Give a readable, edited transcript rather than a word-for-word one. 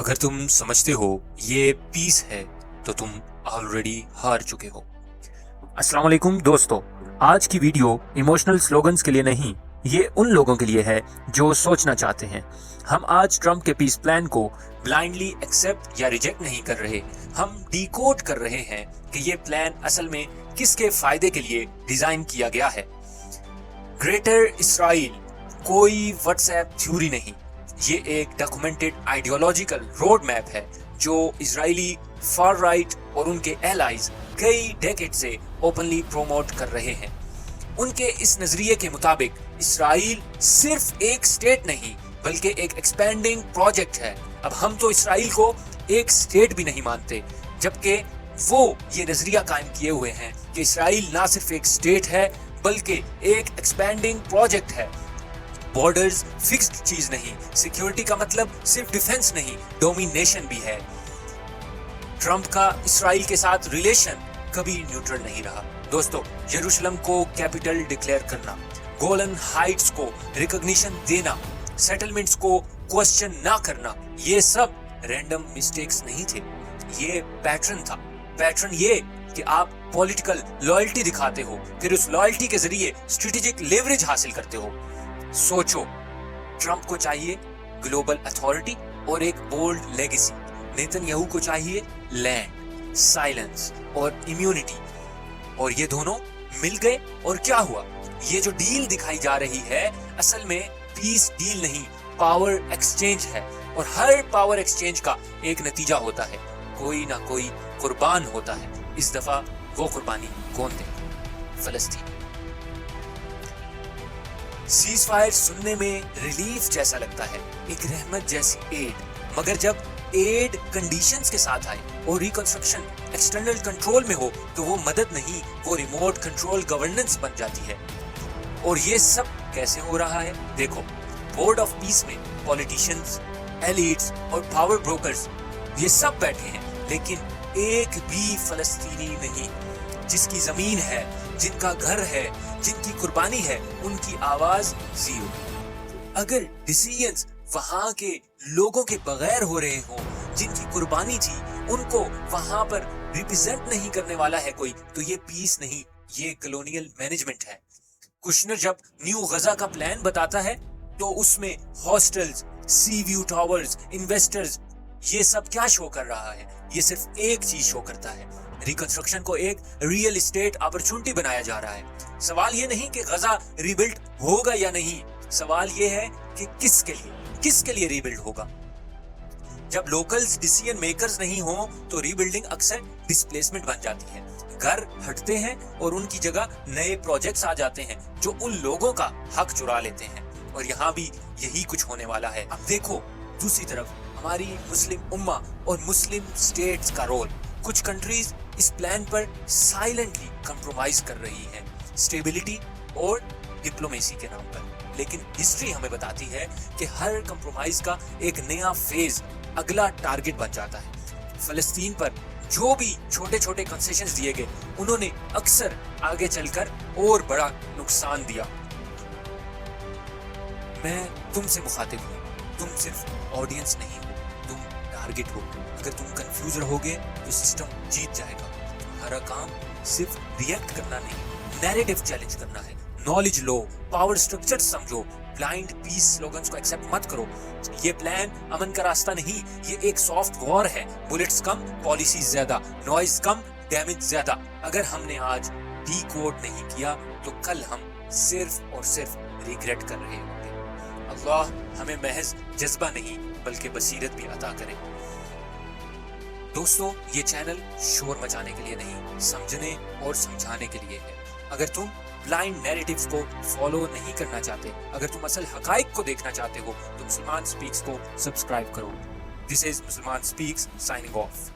اگر تم سمجھتے ہو یہ پیس ہے تو تم آلریڈی ہار چکے ہو۔ السلام علیکم دوستو، آج کی ویڈیو ایموشنل سلوگنز کے لیے نہیں، یہ ان لوگوں کے لیے ہے جو سوچنا چاہتے ہیں۔ ہم آج ٹرمپ کے پیس پلان کو بلائنڈلی ایکسیپٹ یا ریجیکٹ نہیں کر رہے، ہم ڈی کوڈ کر رہے ہیں کہ یہ پلان اصل میں کس کے فائدے کے لیے ڈیزائن کیا گیا ہے۔ گریٹر اسرائیل کوئی واٹس ایپ تھیوری نہیں، یہ ایک ڈاکومنٹڈ آئیڈیولوجیکل روڈ میپ ہے جو اسرائیلی فار رائٹ اور ان کے ایلائز کئی ڈیکیڈ سے اوپنلی پروموٹ کر رہے ہیں۔ ان کے اس نظریے کے مطابق اسرائیل صرف ایک سٹیٹ نہیں بلکہ ایک ایکسپینڈنگ پروجیکٹ ہے۔ اب ہم تو اسرائیل کو ایک سٹیٹ بھی نہیں مانتے، جبکہ وہ یہ نظریہ قائم کیے ہوئے ہیں کہ اسرائیل نہ صرف ایک سٹیٹ ہے بلکہ ایک ایکسپینڈنگ پروجیکٹ ہے۔ بارڈرز فکسڈ چیز نہیں، سیکیورٹی کا مطلب صرف ڈیفنس نہیں، ڈومینیشن بھی ہے۔ ٹرمپ کا اسرائیل کے ساتھ ریلیشن کبھی نیوٹرل نہیں رہا۔ دوستو، یروشلم کو کیپٹل ڈکلیئر کرنا، گولن ہائٹس کو ریکگنیشن دینا، سیٹلمنٹس کو کوسچن نہ کرنا، یہ سب رینڈم مسٹیکس نہیں تھے، یہ پیٹرن تھا۔ پیٹرن یہ کہ آپ پولیٹیکل لائلٹی دکھاتے ہو، پھر اس لائلٹی کے ذریعے اسٹریٹجک لیوریج حاصل کرتے ہو۔ سوچو، ٹرمپ کو چاہیے گلوبل اتھارٹی اور ایک بولڈ لیگیسی، نیتن یاہو کو چاہیے لینڈ، سائلنس اور امیونٹی، اور یہ دونوں مل گئے اور کیا ہوا؟ یہ جو ڈیل دکھائی جا رہی ہے اصل میں پیس ڈیل نہیں، پاور ایکسچینج ہے، اور ہر پاور ایکسچینج کا ایک نتیجہ ہوتا ہے، کوئی نہ کوئی قربان ہوتا ہے۔ اس دفعہ وہ قربانی کون دے؟ فلسطین۔ سیز فائر سننے میں ریلیف جیسا لگتا ہے، ایک رحمت جیسی ایڈ، مگر جب ایڈ کنڈیشنز کے ساتھ آئے اور ریکنسٹرکشن ایکسٹرنل کنٹرول میں ہو تو وہ مدد نہیں، وہ ریموٹ کنٹرول گورننس بن جاتی ہے۔ اور یہ سب کیسے ہو رہا ہے؟ دیکھو، بورڈ آف پیس میں پولیٹیشنز، ایلیٹس اور پاور بروکرز یہ سب بیٹھے ہیں، لیکن ایک بھی فلسطینی نہیں۔ جس کی زمین ہے، جن کا گھر ہے، جن کی قربانی ہے، ان کی آواز زیرو۔ اگر ڈیسیژنز وہاں کے لوگوں کے بغیر ہو رہے ہوں، جن کی قربانی تھی، ان کو وہاں پر ریپرزینٹ نہیں کرنے والا ہے کوئی، تو یہ پیس نہیں، یہ کلونیل مینجمنٹ ہے۔ کشنر جب نیو غزہ کا پلان بتاتا ہے تو اس میں ہاسٹلز، سی ویو ٹاورز، انویسٹرز، یہ سب کیا شو کر رہا ہے؟ یہ صرف ایک چیز شو کرتا ہے، ریکنسٹرکشن کو ایک ریئل اسٹیٹ اپرچونٹی بنایا جا رہا ہے۔ سوال یہ نہیں کہ غزہ ریبلڈ ہوگا یا نہیں، سوال یہ ہے کہ کس کے لیے ریبلڈ ہوگا۔ جب لوکلز ڈیسیژن میکرز نہیں ہوں تو ریبلڈنگ اکثر ڈسپلیسمنٹ بن جاتی ہے، گھر ہٹتے ہیں اور ان کی جگہ نئے پروجیکٹس آ جاتے ہیں جو ان لوگوں کا حق چرا لیتے ہیں، اور یہاں بھی یہی کچھ ہونے والا ہے۔ اب دیکھو دوسری طرف ہماری مسلم امہ اور مسلم سٹیٹس کا رول۔ کچھ کنٹریز اس پلان پر سائلنٹلی کمپرومائز کر رہی ہیں، اسٹیبلٹی اور ڈپلومیسی کے نام پر، لیکن ہسٹری ہمیں بتاتی ہے کہ ہر کمپرومائز کا ایک نیا فیز، اگلا ٹارگٹ بن جاتا ہے۔ فلسطین پر جو بھی چھوٹے چھوٹے کنسیشنز دیے گئے، انہوں نے اکثر آگے چل کر اور بڑا نقصان دیا۔ میں تم سے مخاطب ہوں، تم صرف آڈینس نہیں ہو، تم ٹارگٹ ہو۔ اگر تم کنفیوز رہوگے تو سسٹم جیت جائے گا۔ ہمارا کام صرف ریئیکٹ کرنا نہیں، نیریٹو چیلنج کرنا ہے۔ نالج لو، پاور سٹرکچر سمجھو، بلائنڈ پیس سلوگنز کو ایکسیپٹ مت کرو۔ یہ پلان امن کا راستہ نہیں، یہ ایک سافٹ وار ہے۔ بلٹس کم، پالیسیز زیادہ، نوائز کم، ڈیمیج زیادہ۔ اگر ہم نے آج ڈی کوڈ نہیں کیا تو کل ہم صرف اور صرف ریگریٹ کر رہے ہوں گے۔ اللہ ہمیں محض جذبہ نہیں بلکہ بصیرت بھی عطا کرے۔ دوستو، یہ چینل شور مچانے کے لیے نہیں، سمجھنے اور سمجھانے کے لیے ہے۔ اگر تم بلائنڈ نیریٹیوز کو فالو نہیں کرنا چاہتے، اگر تم اصل حقائق کو دیکھنا چاہتے ہو تو مسلمان سپیکس کو سبسکرائب کرو۔ دس از مسلمان سپیکس سائننگ آف۔